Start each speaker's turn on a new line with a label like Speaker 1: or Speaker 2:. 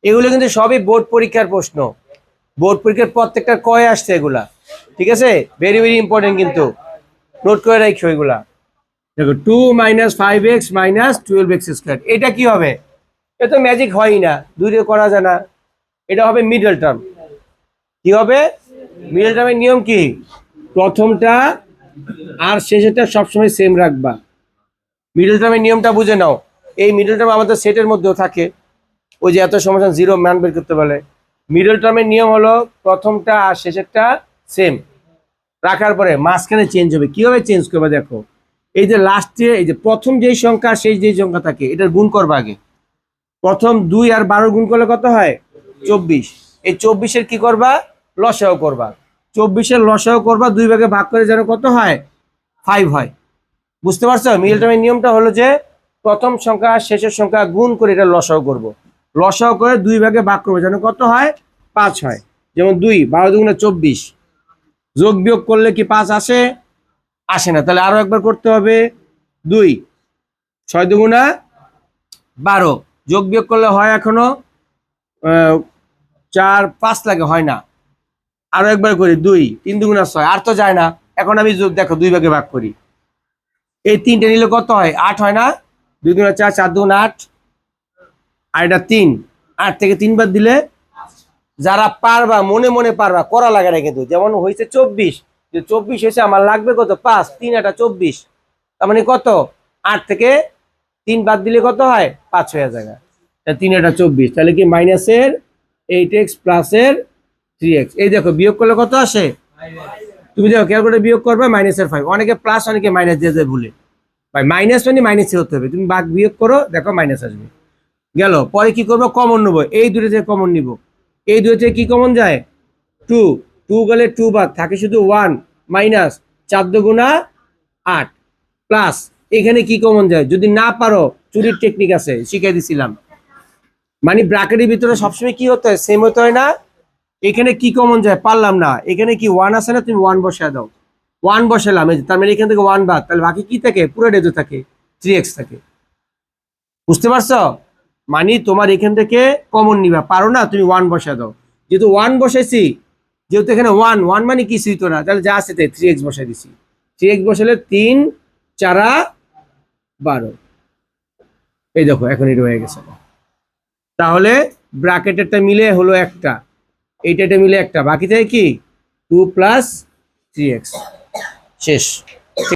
Speaker 1: এগুলো কিন্তু সবই বোর্ড পরীক্ষার প্রশ্ন, বোর্ড পরীক্ষার প্রত্যেকটা কয়ে আসছে এগুলা, ঠিক আছে? ভেরি ভেরি ইম্পর্টেন্ট, কিন্তু নোট করে রাখো এগুলা। দেখো 2 - 5x - 12x², এটা কি হবে? এটা তো ম্যাজিক হয়ই না, দুই দিয়ে করা যায় না, এটা হবে মিডল টার্ম। কি হবে? মিডল টার্মের নিয়ম কি? প্রথমটা আর শেষেরটা সবসময় সেম রাখবা। মিডল টার্মের নিয়মটা বুঝে নাও। এই মিডল টার্ম আমাদের সেটের মধ্যেও থাকে, ওই যে এত সমস্যা জিরো মান বের করতে বলে। মিডল টার্মের নিয়ম হলো প্রথমটা আর শেষেরটা সেম রাখার পরে মাঝখানে চেঞ্জ হবে। কিভাবে চেঞ্জ করবে দেখো, এই যে লাস্টে এই যে প্রথম যেই সংখ্যা শেষ যেই সংখ্যা থাকে এটার গুণ করবা আগে। প্রথম 2 আর 12 গুণ করলে কত হয়? 24। এই 24-এর কি করবা? লসাগু করবা। 24-এর লসাগু করবা, 2 ভাগে ভাগ করে যেন কত হয়? 5 হয়। বুঝতে পারছো? মিডল টার্মের নিয়মটা হলো যে প্রথম সংখ্যা শেষের সংখ্যা গুণ করে এটা লসাগু করব। লসাগু করে 2 ভাগে ভাগ করবো যেন কত হয়? 5 হয়। যেমন 2 12 দুগুণে 24, যোগ বিয়োগ করলে কি 5 আসে? আসে না। তাহলে আরো একবার করতে হবে। 2 6 দুগুণা 12, যোগ বিয়োগ করলে হয় এখনো 4 5 লাগে, হয় না। আরো একবার করি, 2 3 দুগুণা 6, আর তো যায় না। এখন আমি দেখো 2 ভাগে ভাগ করি, এই 3টে নিলে কত হয়? 8 হয় না? 2 দুগুণা 4, 4 দুগুণা 8, আর এটা 3, 8 থেকে 3 বাদ দিলে, যারা পারবা মনে মনে পারবা, করা লাগে না কিন্তু। যেমন হয়েছে 24, যে 24 হয়েছে, আমার লাগবে কত? 5, 3 এটা 24, তার মানে কত? 8 থেকে 3 বাদ দিলে কত হয়? 5 হয়ে যায়। 3 এটা 24, তাহলে কি মাইনাসের 8x প্লাসের 3x। এই দেখো বিয়োগ করলে কত আসে? তুমি দেখো ক্যালকুলেটর বিয়োগ করবে, -5। অনেকে প্লাস অনেকে মাইনাস দিয়ে যায় ভুলে। ভাই মাইনাস মানে মাইনাসই হতে হবে, তুমি ভাগ বিয়োগ করো, দেখো মাইনাস আসবে। গেল। পরে কি করবো? কমন নেবো, এই দুটো থেকে কমন নিব। এই দুটো থেকে কি কমন যায়? 2, 2 গেলে 2 বাদ থাকে শুধু 1, মাইনাস 4 দুগুণা 8, প্লাস এখানে কি কমন যায়? যদি না পারো, চুরির টেকনিক আছে, শিখিয়ে দিছিলাম। মানে ব্র্যাকেটের ভিতরে সবসময় কি হতে হয়? সেম হতে হয় না? এখানে কি কমন যায়? পারলাম না, এখানে কি 1 আছে না? তুমি 1 বসায় দাও। 1 বসালাম, তার মানে এখান থেকে 1 বাদ, তাহলে বাকি কি থাকে? পুরো ডেজো থাকে, 3x থাকে। বুঝতে পারছো? মানে তোমার এখান থেকে কমন নিবা, পারো না, তুমি 1 বসায় দাও। যেহেতু 1 বসাইছি, যেহেতু এখানে 1 1 মানে কিছুই তো না, তাহলে যা আছে তাই 3x বসাই দিছি। 3x বসালে 3 4 12। এই দেখো এখন এটা হয়ে গেছে। তাহলে ব্র্যাকেটেরটা মিলে হলো একটা, এইটা মিলে একটা, বাকি থাকে কি? 2 + 3x। শেষ।